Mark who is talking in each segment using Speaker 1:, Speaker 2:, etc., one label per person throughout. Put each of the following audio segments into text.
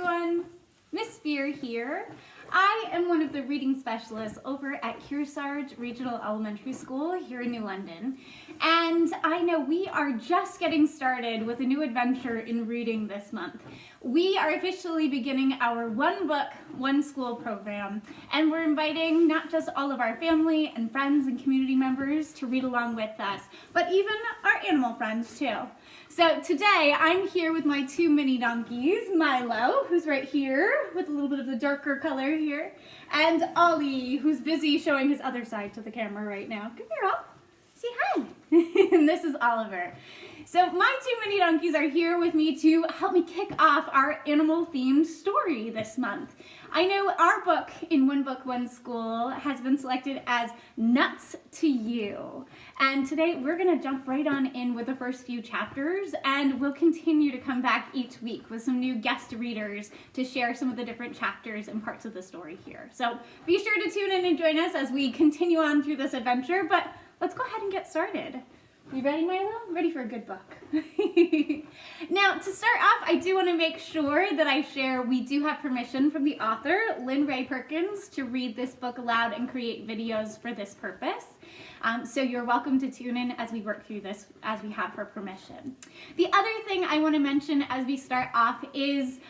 Speaker 1: everyone, Miss Spear here. I am one of the reading specialists over at Kearsarge Regional Elementary School here in New London, and I know we are just getting started with a new adventure in reading this month. We are officially beginning our One Book, One School program, and we're inviting not just all of our family and friends and community members to read along with us, but even our animal friends too. So today I'm here with my two mini donkeys, Milo, who's right here with a little bit of the darker color here, and Ollie, who's busy showing his other side to the camera right now. Come here, Ollie. Say hi. And this is Oliver. So my two mini donkeys are here with me to help me kick off our animal-themed story this month. I know our book in One Book, One School has been selected as Nuts to You. And today we're going to jump right on in with the first few chapters, and we'll continue to come back each week with some new guest readers to share some of the different chapters and parts of the story here. So be sure to tune in and join us as we continue on through this adventure, but let's go ahead and get started. You ready, Milo? Ready for a good book. Now, to start off, I do want to make sure that I share we do have permission from the author, Lynn Ray Perkins, to read this book aloud and create videos for this purpose. So you're welcome to tune in as we work through this, as we have her permission. The other thing I want to mention as we start off is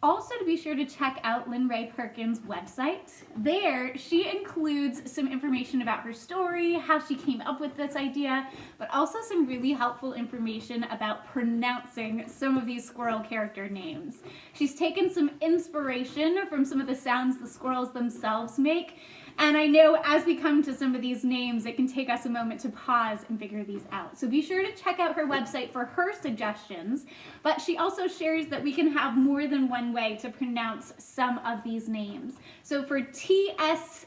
Speaker 1: also to be sure to check out Lynn Ray Perkins' website. There, she includes some information about her story, how she came up with this idea, but also some really helpful information about pronouncing some of these squirrel character names. She's taken some inspiration from some of the sounds the squirrels themselves make, and I know as we come to some of these names, it can take us a moment to pause and figure these out. So be sure to check out her website for her suggestions, but she also shares that we can have more than one way to pronounce some of these names. So for TSTS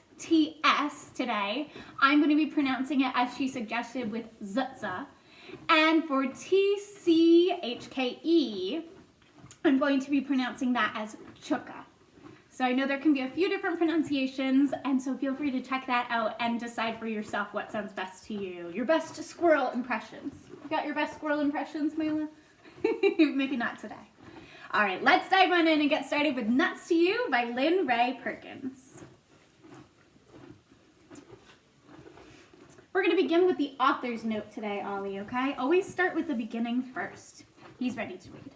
Speaker 1: today, I'm going to be pronouncing it as she suggested with Zutza. And for TCHKE, I'm going to be pronouncing that as Chuka. So I know there can be a few different pronunciations, and so feel free to check that out and decide for yourself what sounds best to you. Your best squirrel impressions. You got your best squirrel impressions, Mila? Maybe not today. All right, let's dive on in and get started with Nuts to You by Lynn Ray Perkins. We're going to begin with the author's note today, Ollie, okay? Always start with the beginning first. He's ready to read.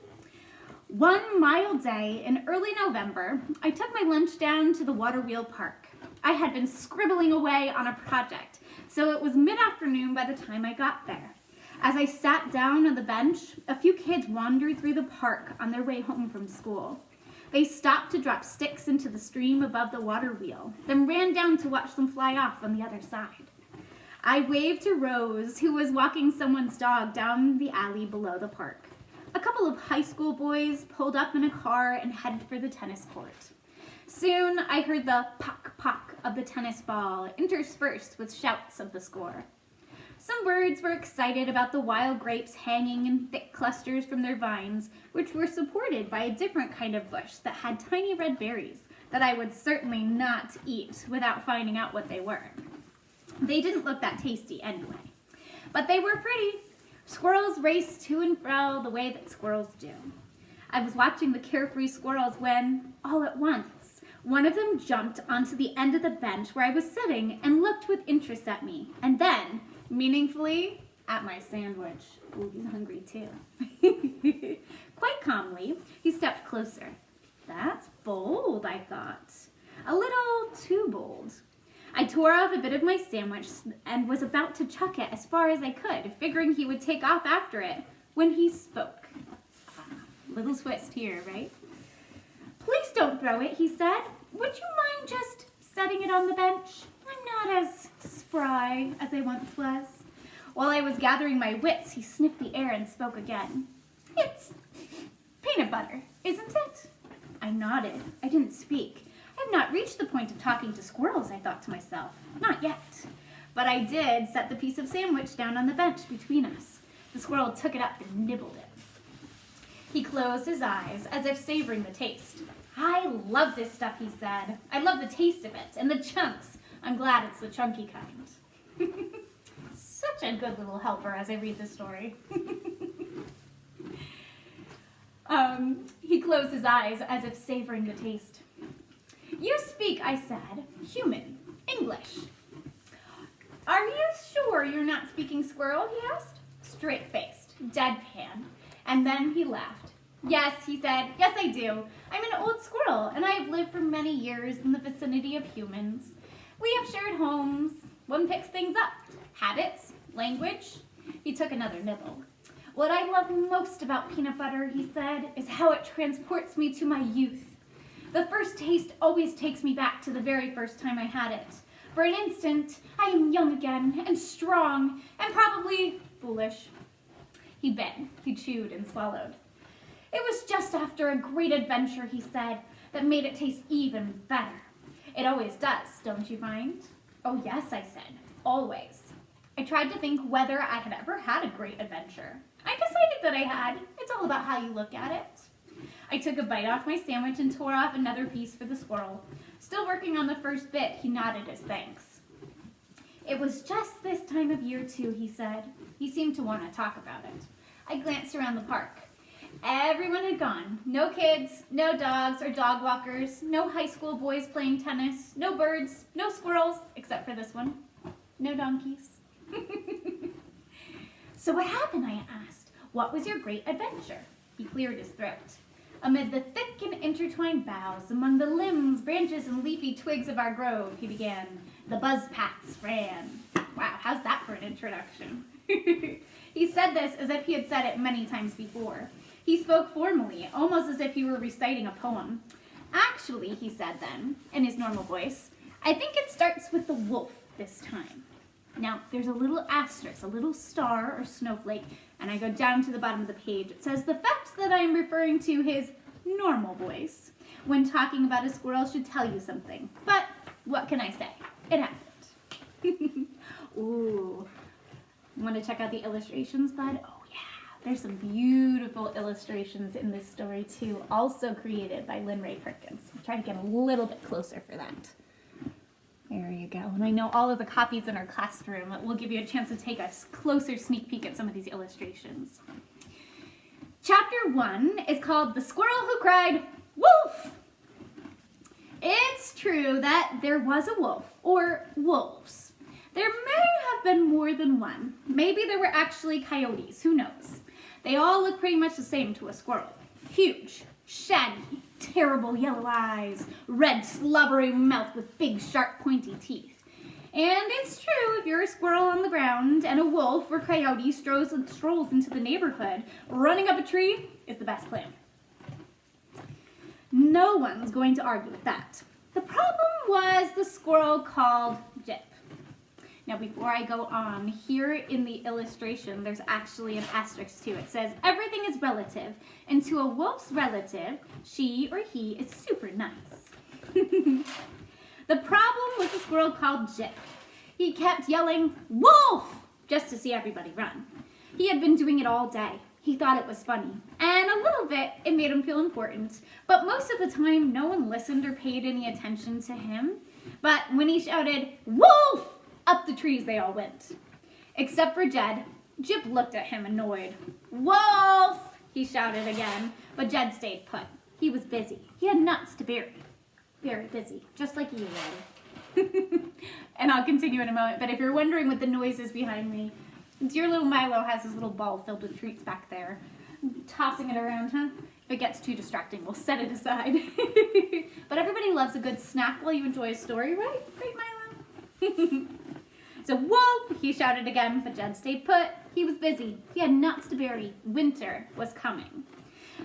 Speaker 1: One mild day in early November, I took my lunch down to the Water Wheel Park. I had been scribbling away on a project, so it was mid-afternoon by the time I got there. As I sat down on the bench, a few kids wandered through the park on their way home from school. They stopped to drop sticks into the stream above the water wheel, then ran down to watch them fly off on the other side. I waved to Rose, who was walking someone's dog down the alley below the park. A couple of high school boys pulled up in a car and headed for the tennis court. Soon, I heard the pock-pock of the tennis ball interspersed with shouts of the score. Some birds were excited about the wild grapes hanging in thick clusters from their vines, which were supported by a different kind of bush that had tiny red berries that I would certainly not eat without finding out what they were. They didn't look that tasty anyway, but they were pretty. Squirrels raced to and fro the way that squirrels do. I was watching the carefree squirrels when, all at once, one of them jumped onto the end of the bench where I was sitting and looked with interest at me, and then, meaningfully, at my sandwich. Ooh, he's hungry too. Quite calmly, he stepped closer. That's bold, I thought. A little too bold. I tore off a bit of my sandwich and was about to chuck it as far as I could, figuring he would take off after it, when he spoke. Little twist here, right? Please don't throw it, he said. Would you mind just setting it on the bench? I'm not as spry as I once was. While I was gathering my wits, he sniffed the air and spoke again. It's peanut butter, isn't it? I nodded. I didn't speak. I've not reached the point of talking to squirrels, I thought to myself. Not yet. But I did set the piece of sandwich down on the bench between us. The squirrel took it up and nibbled it. He closed his eyes, as if savoring the taste. I love this stuff, he said. I love the taste of it, and the chunks. I'm glad it's the chunky kind. Such a good little helper as I read this story. He closed his eyes as if savoring the taste. You speak, I said, human, English. Are you sure you're not speaking squirrel, he asked. Straight-faced, deadpan. And then he laughed. Yes, he said, yes I do. I'm an old squirrel, and I have lived for many years in the vicinity of humans. We have shared homes. One picks things up. Habits, language. He took another nibble. What I love most about peanut butter, he said, is how it transports me to my youth. The first taste always takes me back to the very first time I had it. For an instant, I am young again, and strong, and probably foolish. He bit, he chewed, and swallowed. It was just after a great adventure, he said, that made it taste even better. It always does, don't you find? Oh yes, I said, always. I tried to think whether I had ever had a great adventure. I decided that I had. It's all about how you look at it. I took a bite off my sandwich and tore off another piece for the squirrel. Still working on the first bit, he nodded his thanks. It was just this time of year, too, he said. He seemed to want to talk about it. I glanced around the park. Everyone had gone. No kids, no dogs or dog walkers, no high school boys playing tennis, no birds, no squirrels, except for this one, no donkeys. So what happened, I asked. What was your great adventure? He cleared his throat. Amid the thick and intertwined boughs, among the limbs, branches, and leafy twigs of our grove, he began. The buzz paths ran. Wow, how's that for an introduction? He said this as if he had said it many times before. He spoke formally, almost as if he were reciting a poem. Actually, he said then, in his normal voice, I think it starts with the wolf this time. Now, there's a little asterisk, a little star or snowflake, and I go down to the bottom of the page. It says the fact that I am referring to his normal voice when talking about a squirrel should tell you something. But what can I say? It happened. Ooh. Want to check out the illustrations, bud? Oh, yeah. There's some beautiful illustrations in this story, too, also created by Lynn Ray Perkins. I'll try to get a little bit closer for that. There you go. And I know all of the copies in our classroom will give you a chance to take a closer sneak peek at some of these illustrations. Chapter 1 is called The Squirrel Who Cried, Wolf! It's true that there was a wolf, or wolves. There may have been more than one. Maybe there were actually coyotes, who knows? They all look pretty much the same to a squirrel. Huge, shaggy, terrible yellow eyes, red slobbery mouth with big sharp pointy teeth. And it's true, if you're a squirrel on the ground and a wolf or coyote strolls into the neighborhood, running up a tree is the best plan. No one's going to argue with that. The problem was the squirrel called Jip. Now, before I go on, here in the illustration, there's actually an asterisk too. It says, everything is relative, and to a wolf's relative, she or he is super nice. The problem was the squirrel called Jip. He kept yelling, wolf, just to see everybody run. He had been doing it all day. He thought it was funny, and a little bit, it made him feel important. But most of the time, no one listened or paid any attention to him. But when he shouted, wolf! Up the trees they all went. Except for Jed. Jip looked at him annoyed. Wolf! He shouted again, but Jed stayed put. He was busy. He had nuts to bury. Very busy, just like you, Ollie. And I'll continue in a moment, but if you're wondering what the noise is behind me, dear little Milo has his little ball filled with treats back there. Tossing it around, huh? If it gets too distracting, we'll set it aside. But everybody loves a good snack while you enjoy a story, right? Right, Milo? So, wolf, he shouted again, but Jed stayed put. He was busy. He had nuts to bury. Winter was coming.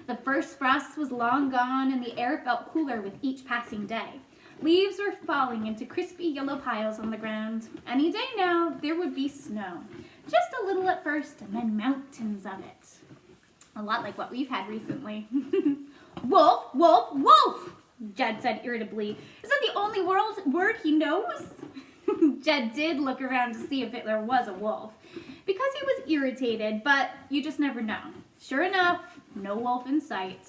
Speaker 1: The first frost was long gone, and the air felt cooler with each passing day. Leaves were falling into crispy yellow piles on the ground. Any day now, there would be snow. Just a little at first, and then mountains of it. A lot like what we've had recently. Wolf, wolf, wolf, Jed said irritably. Is that the only word he knows? Jed did look around to see if there was a wolf, because he was irritated, but you just never know. Sure enough, no wolf in sight.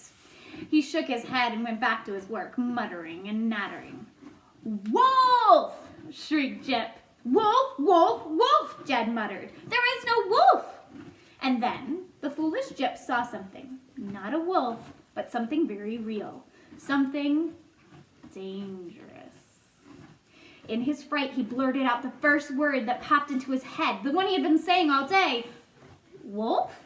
Speaker 1: He shook his head and went back to his work, muttering and nattering. Wolf! Shrieked Jip. Wolf, wolf, wolf, Jed muttered. There is no wolf! And then the foolish Jip saw something. Not a wolf, but something very real, something dangerous. In his fright, he blurted out the first word that popped into his head, the one he had been saying all day. Wolf?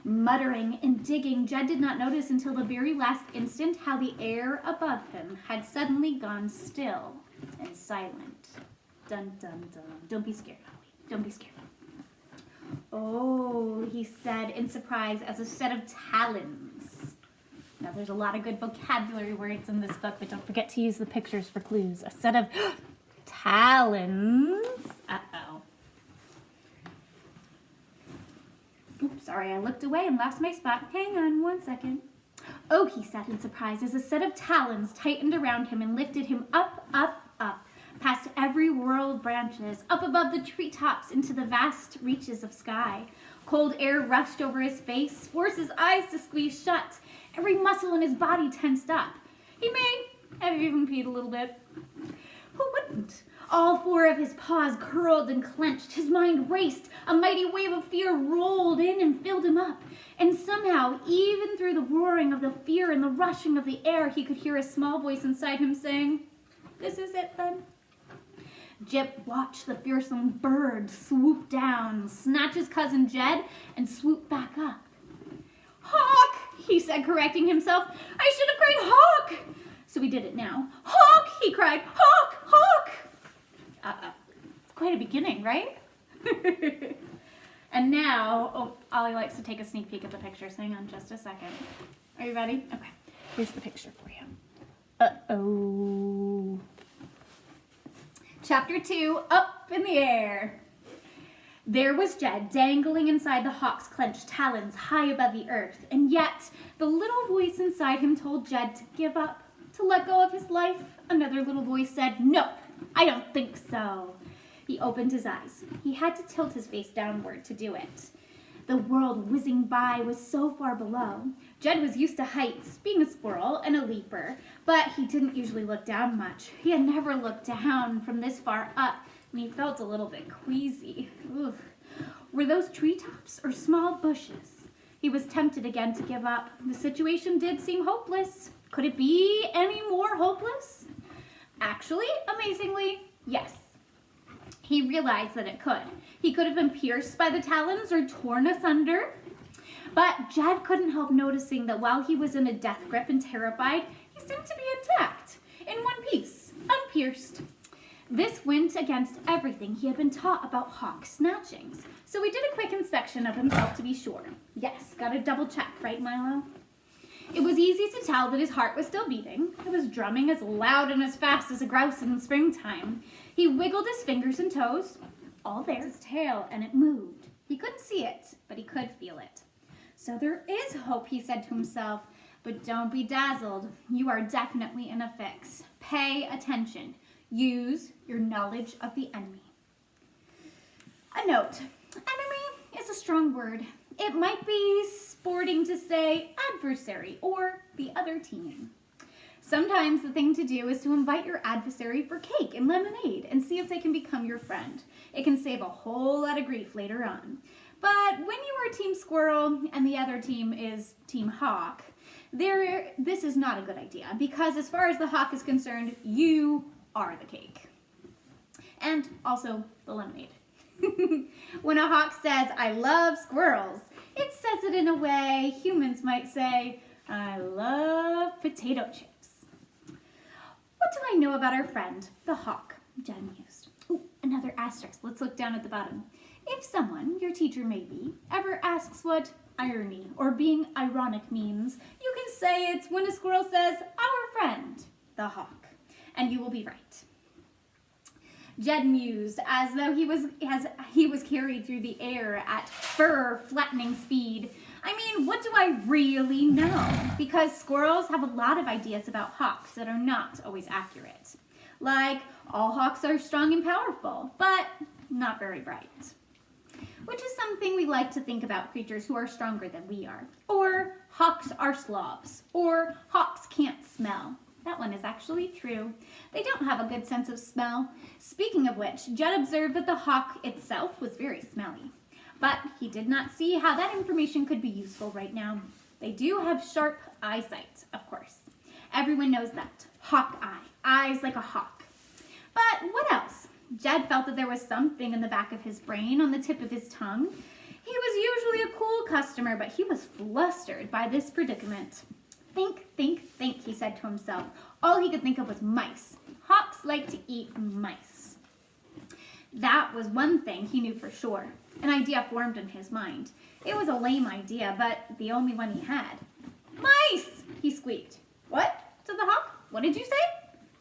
Speaker 1: Muttering and digging, Jed did not notice until the very last instant how the air above him had suddenly gone still and silent. Dun, dun, dun. Don't be scared, Ollie. Don't be scared. Oh, he said in surprise as a set of talons. Now, there's a lot of good vocabulary words in this book, but don't forget to use the pictures for clues. A set of talons. Uh-oh. Oops, sorry, I looked away and lost my spot. Hang on 1 second. Oh, he said in surprise as a set of talons tightened around him and lifted him up, up, up, past every whirl of branches, up above the treetops into the vast reaches of sky. Cold air rushed over his face, forced his eyes to squeeze shut. Every muscle in his body tensed up. He may have even peed a little bit. Who wouldn't? All four of his paws curled and clenched. His mind raced. A mighty wave of fear rolled in and filled him up. And somehow, even through the roaring of the fear and the rushing of the air, he could hear a small voice inside him saying, "This is it then." Jip watched the fearsome bird swoop down, snatch his cousin Jed, and swoop back up. "Hawk!" he said, correcting himself. "I should have cried hawk!" So he did it now. "Hawk!" he cried. "Hawk! Hawk!" It's quite a beginning, right? And now, Ollie likes to take a sneak peek at the pictures. Hang on just a second. Are you ready? Okay, here's the picture for you. Uh-oh. Chapter 2, Up in the Air. There was Jed dangling inside the hawk's clenched talons high above the earth, and yet the little voice inside him told Jed to give up, to let go of his life. Another little voice said, "No, I don't think so." He opened his eyes. He had to tilt his face downward to do it. The world whizzing by was so far below. Jed was used to heights, being a squirrel and a leaper, but he didn't usually look down much. He had never looked down from this far up, and he felt a little bit queasy. Ugh. Were those treetops or small bushes? He was tempted again to give up. The situation did seem hopeless. Could it be any more hopeless? Actually, amazingly, yes. He realized that it could. He could have been pierced by the talons or torn asunder. But Jed couldn't help noticing that while he was in a death grip and terrified, he seemed to be intact, in one piece, unpierced. This went against everything he had been taught about hawk snatchings. So he did a quick inspection of himself to be sure. Yes, got to double check, right, Milo? It was easy to tell that his heart was still beating. It was drumming as loud and as fast as a grouse in springtime. He wiggled his fingers and toes, all there, his tail, and it moved. He couldn't see it, but he could feel it. So there is hope, he said to himself, but don't be dazzled. You are definitely in a fix. Pay attention. Use your knowledge of the enemy. A note. Enemy is a strong word. It might be sporting to say adversary or the other team. Sometimes the thing to do is to invite your adversary for cake and lemonade and see if they can become your friend. It can save a whole lot of grief later on. But when you are Team Squirrel and the other team is Team Hawk, this is not a good idea because as far as the hawk is concerned, you are the cake. And also the lemonade. When a hawk says, "I love squirrels," it says it in a way humans might say, "I love potato chips." What do I know about our friend, the hawk? Jed mused. Ooh, another asterisk. Let's look down at the bottom. If someone, your teacher maybe, ever asks what irony or being ironic means, you can say it's when a squirrel says, "Our friend, the hawk," and you will be right. Jed mused as though he was carried through the air at fur-flattening speed. I mean, what do I really know? Because squirrels have a lot of ideas about hawks that are not always accurate. Like, all hawks are strong and powerful, but not very bright. Which is something we like to think about creatures who are stronger than we are. Or hawks are slobs. Or hawks can't smell. That one is actually true. They don't have a good sense of smell. Speaking of which, Jed observed that the hawk itself was very smelly. But he did not see how that information could be useful right now. They do have sharp eyesight, of course. Everyone knows that. Hawk eye. Eyes like a hawk. But what else? Jed felt that there was something in the back of his brain, on the tip of his tongue. He was usually a cool customer, but he was flustered by this predicament. Think, think, think, he said to himself. All he could think of was mice. Hawks like to eat mice. That was one thing he knew for sure. An idea formed in his mind. It was a lame idea, but the only one he had. Mice! He squeaked. What? Said the hawk. What did you say?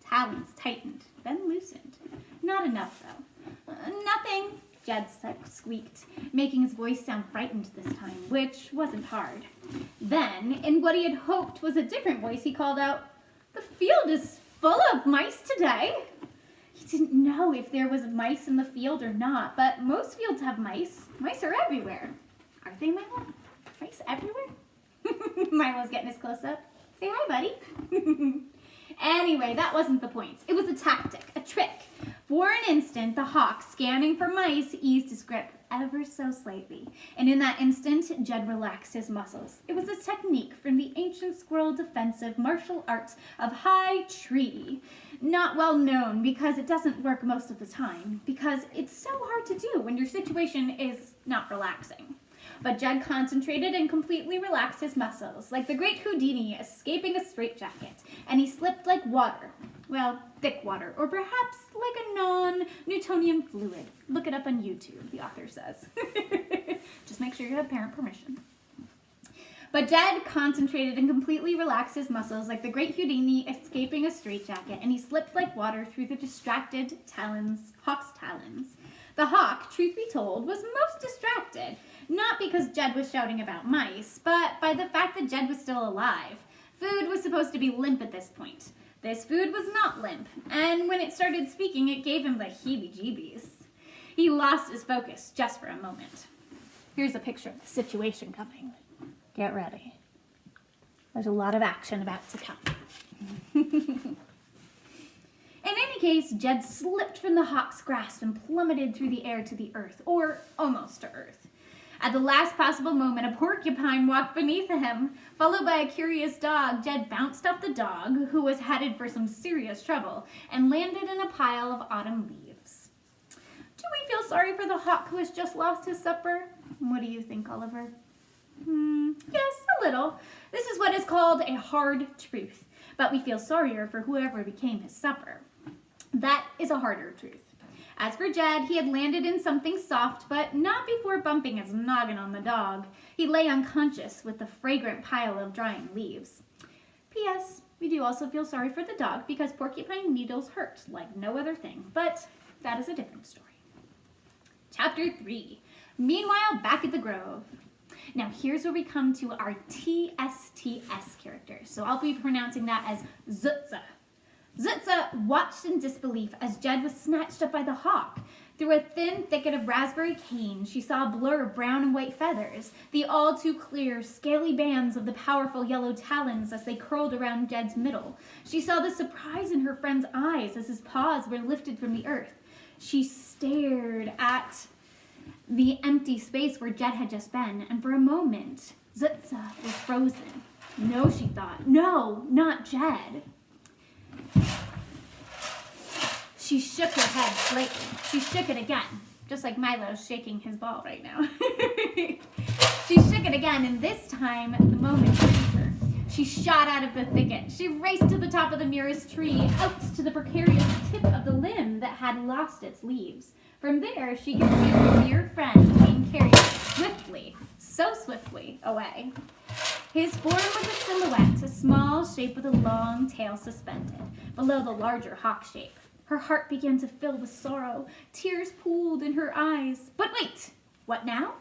Speaker 1: Talons tightened, then loosened. Not enough, though. Nothing, Jed squeaked, making his voice sound frightened this time, which wasn't hard. Then, in what he had hoped was a different voice, he called out, The field is full of mice today. He didn't know if there was mice in the field or not, but most fields have mice. Mice are everywhere. Aren't they, Milo? Mice everywhere? Milo's getting his close-up. Say hi, buddy. Anyway, that wasn't the point. It was a tactic, a trick. For an instant, the hawk, scanning for mice, eased his grip ever so slightly. And in that instant, Jed relaxed his muscles. It was a technique from the ancient squirrel defensive martial arts of high tree. Not well known because it doesn't work most of the time, because it's so hard to do when your situation is not relaxing. But Jed concentrated and completely relaxed his muscles, like the great Houdini escaping a straitjacket, and he slipped like water. Well, thick water, or perhaps like a non-Newtonian fluid. Look it up on YouTube, the author says. Just make sure you have parent permission. But Jed concentrated and completely relaxed his muscles like the great Houdini escaping a straitjacket, and he slipped like water through the distracted hawk's talons. The hawk, truth be told, was most distracted, not because Jed was shouting about mice, but by the fact that Jed was still alive. Food was supposed to be limp at this point. This food was not limp, and when it started speaking, it gave him the heebie-jeebies. He lost his focus just for a moment. Here's a picture of the situation coming. Get ready. There's a lot of action about to come. In any case, Jed slipped from the hawk's grasp and plummeted through the air to the earth, or almost to earth. At the last possible moment, a porcupine walked beneath him. Followed by a curious dog, Jed bounced off the dog, who was headed for some serious trouble, and landed in a pile of autumn leaves. Do we feel sorry for the hawk who has just lost his supper? What do you think, Oliver? Yes, a little. This is what is called a hard truth, but we feel sorrier for whoever became his supper. That is a harder truth. As for Jed, he had landed in something soft, but not before bumping his noggin on the dog. He lay unconscious with the fragrant pile of drying leaves. P.S. We do also feel sorry for the dog because porcupine needles hurt like no other thing, but that is a different story. Chapter 3. Meanwhile, back at the Grove. Now, here's where we come to our TSTS characters. So I'll be pronouncing that as Zutza. Zutza watched in disbelief as Jed was snatched up by the hawk. Through a thin thicket of raspberry cane, she saw a blur of brown and white feathers, the all-too-clear, scaly bands of the powerful yellow talons as they curled around Jed's middle. She saw the surprise in her friend's eyes as his paws were lifted from the earth. She stared at the empty space where Jed had just been, and for a moment, Zutza was frozen. No, she thought. No, not Jed. She shook her head slightly. She shook it again, just like Milo's shaking his ball right now. She shook it again, and this time, the moment freed her. She shot out of the thicket. She raced to the top of the nearest tree, out to the precarious tip of the limb that had lost its leaves. From there, she could see her dear friend being carried swiftly, so swiftly, away. His form was a silhouette, a small shape with a long tail suspended, below the larger hawk shape. Her heart began to fill with sorrow. Tears pooled in her eyes. But wait, what now?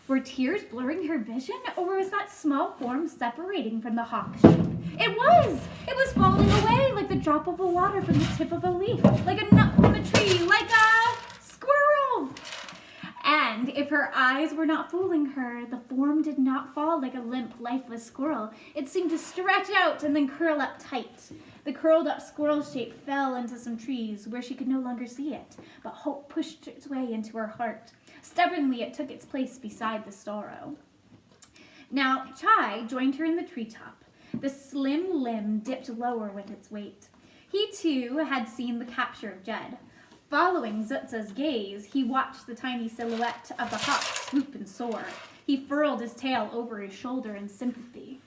Speaker 1: Were tears blurring her vision, or was that small form separating from the hawk shape? It was! It was falling away like the drop of a water from the tip of a leaf, like a nut from a tree, like a squirrel! And if her eyes were not fooling her, the form did not fall like a limp, lifeless squirrel. It seemed to stretch out and then curl up tight. The curled-up squirrel shape fell into some trees where she could no longer see it, but hope pushed its way into her heart. Stubbornly, it took its place beside the sorrow. Now, Chai joined her in the treetop. The slim limb dipped lower with its weight. He, too, had seen the capture of Jed. Following Zutza's gaze, he watched the tiny silhouette of the hawk swoop and soar. He furled his tail over his shoulder in sympathy.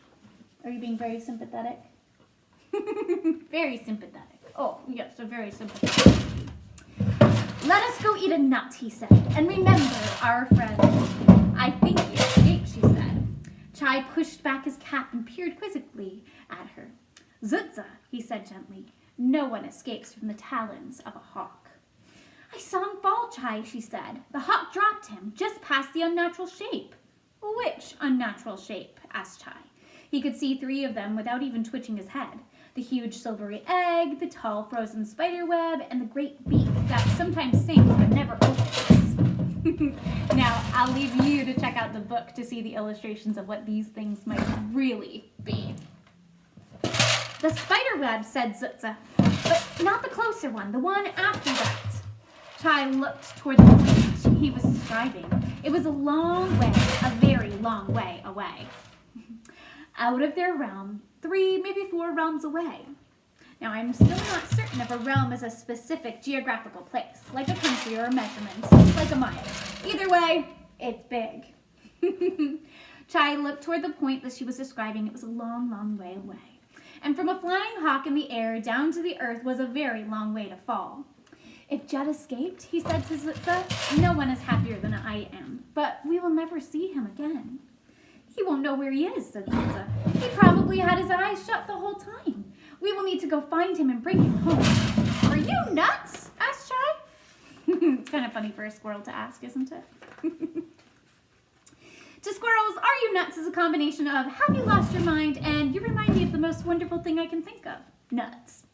Speaker 1: Are you being very sympathetic? Very sympathetic. Oh, yes, so very sympathetic. Let us go eat a nut, he said, and remember our friend. I think you escaped, she said. Chai pushed back his cap and peered quizzically at her. Zutza, he said gently, no one escapes from the talons of a hawk. I saw him fall, Chai, she said. The hawk dropped him just past the unnatural shape. Which unnatural shape? Asked Chai. He could see 3 of them without even twitching his head. The huge silvery egg, the tall frozen spider web, and the great beak that sometimes sings but never opens. Now, I'll leave you to check out the book to see the illustrations of what these things might really be. The spider web, said Zutza, but not the closer one, the one after that. Chai looked toward the point he was describing. It was a long way, a very long way away. Out of their realm, 3, maybe 4 realms away. Now, I'm still not certain if a realm is a specific geographical place, like a country or a measurement, like a mile. Either way, it's big. Chai looked toward the point that she was describing. It was a long, long way away. And from a flying hawk in the air down to the earth was a very long way to fall. If Jed escaped, he said to Zutza, no one is happier than I am, but we will never see him again. He won't know where he is, said Zutza. He probably had his eyes shut the whole time. We will need to go find him and bring him home. Are you nuts? Asked Chai. It's kind of funny for a squirrel to ask, isn't it? To squirrels, are you nuts is a combination of have you lost your mind and you remind me of the most wonderful thing I can think of, nuts.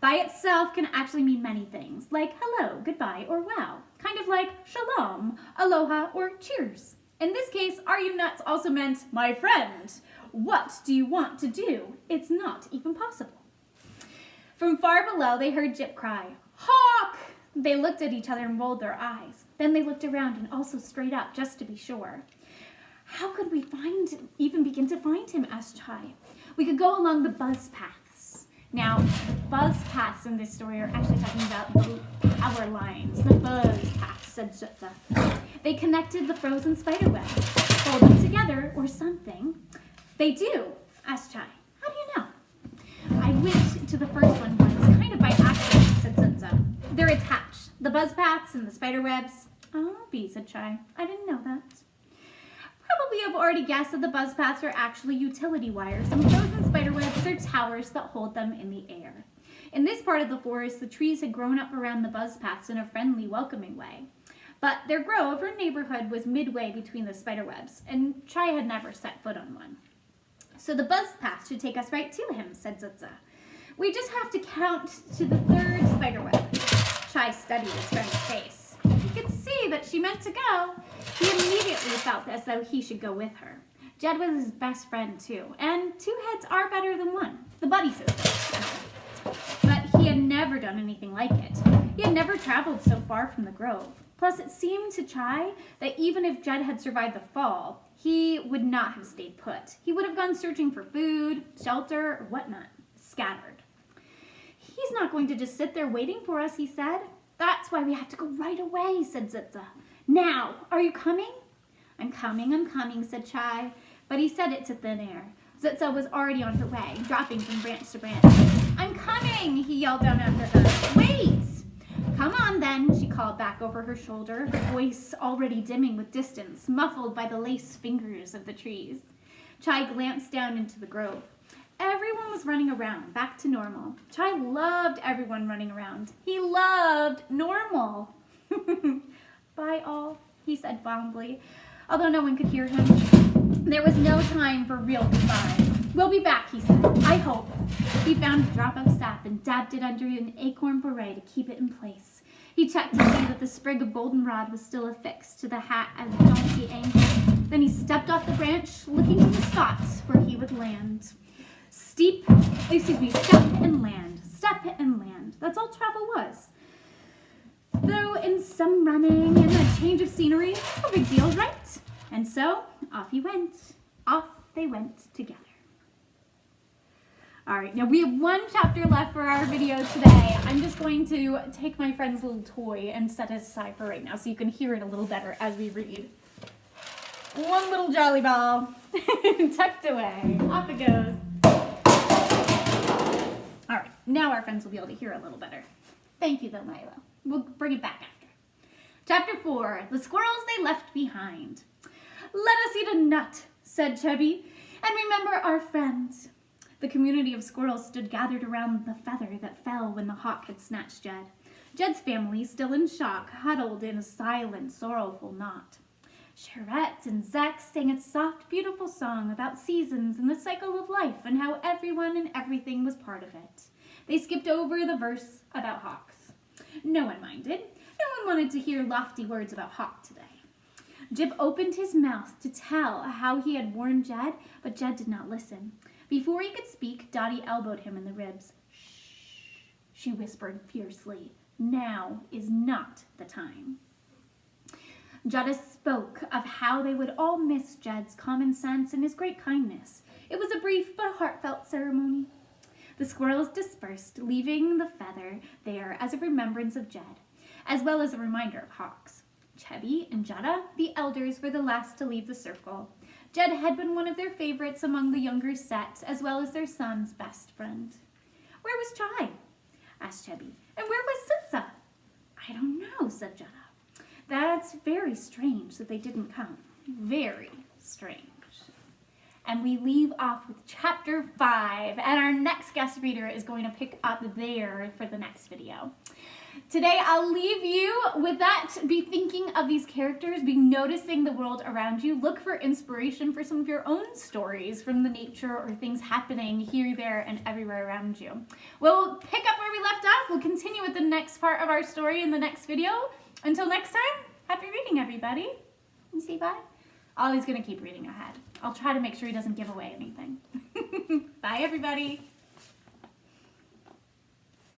Speaker 1: By itself can actually mean many things, like hello, goodbye, or wow. Kind of like shalom, aloha, or cheers. In this case, are you nuts also meant my friend. What do you want to do? It's not even possible. From far below, they heard Jip cry, hawk! They looked at each other and rolled their eyes. Then they looked around and also straight up, just to be sure. How could we even begin to find him, asked Chai. We could go along the buzz paths. Now, the buzz paths in this story are actually talking about the power lines, the buzz paths, said Zutza. They connected the frozen spider webs, fold them together or something. They do, asked Chai. How do you know? I went to the first one once, kind of by accident, said Zutza. They're attached. The buzz paths and the spider webs. Oh, said Chai. I didn't know that. Probably have already guessed that the buzz paths are actually utility wires, and frozen spider webs are towers that hold them in the air. In this part of the forest, the trees had grown up around the buzz paths in a friendly, welcoming way. But their grove or neighborhood was midway between the spider webs, and Chai had never set foot on one. So the buzz path should take us right to him, said Zutza. We just have to count to the 3rd spider web. Chai studied his friend's face. He could see that she meant to go. He immediately felt as though he should go with her. Jed was his best friend, too, and 2 heads are better than 1, the buddy system. But he had never done anything like it. He had never traveled so far from the grove. Plus, it seemed to Chai that even if Jed had survived the fall, he would not have stayed put. He would have gone searching for food, shelter, or whatnot, scattered. He's not going to just sit there waiting for us, he said. That's why we have to go right away, said Zutza. Now, are you coming? I'm coming, said Chai. But he said it to thin air. Zutza was already on her way, dropping from branch to branch. I'm coming, he yelled down after her. Wait! Come on then, she called back over her shoulder, her voice already dimming with distance, muffled by the lace fingers of the trees. Chai glanced down into the grove. Everyone was running around, back to normal. Chai loved everyone running around. He loved normal. Bye all, he said fondly, although no one could hear him. There was no time for real goodbyes. We'll be back, he said. I hope. He found a drop of sap and dabbed it under an acorn beret to keep it in place. He checked to see that the sprig of goldenrod was still affixed to the hat at the donkey ankle. Then he stepped off the branch, looking to the spot where he would land. Step and land. Step and land. That's all travel was. Though in some running and a change of scenery, no big deal, right? And so, off he went. off they went together. All right, now we have one chapter left for our video today. I'm just going to take my friend's little toy and set it aside for right now so you can hear it a little better as we read. One little jolly ball tucked away. Off it goes. All right, now our friends will be able to hear a little better. Thank you though, Milo. We'll bring it back after. Chapter 4, The Squirrels They Left Behind. Let us eat a nut, said Chubby, and remember our friends. The community of squirrels stood gathered around the feather that fell when the hawk had snatched Jed. Jed's family, still in shock, huddled in a silent, sorrowful knot. Charette and Zach sang a soft, beautiful song about seasons and the cycle of life and how everyone and everything was part of it. They skipped over the verse about hawks. No one minded. No one wanted to hear lofty words about hawk today. Jib opened his mouth to tell how he had warned Jed, but Jed did not listen. Before he could speak, Dottie elbowed him in the ribs. Shh, she whispered fiercely. Now is not the time. Jutta spoke of how they would all miss Jed's common sense and his great kindness. It was a brief but heartfelt ceremony. The squirrels dispersed, leaving the feather there as a remembrance of Jed, as well as a reminder of hawks. Chubby and Jutta, the elders, were the last to leave the circle. Jed had been one of their favorites among the younger set, as well as their son's best friend. Where was Chai? Asked Chubby. And where was Sitsa? I don't know, said Jutta. That's very strange that they didn't come. Very strange. And we leave off with chapter 5, and our next guest reader is going to pick up there for the next video. Today, I'll leave you with that. Be thinking of these characters, be noticing the world around you. Look for inspiration for some of your own stories from the nature or things happening here, there, and everywhere around you. We'll pick up where we left off. We'll continue with the next part of our story in the next video. Until next time, happy reading, everybody. And say bye. Ollie's going to keep reading ahead. I'll try to make sure he doesn't give away anything. Bye, everybody.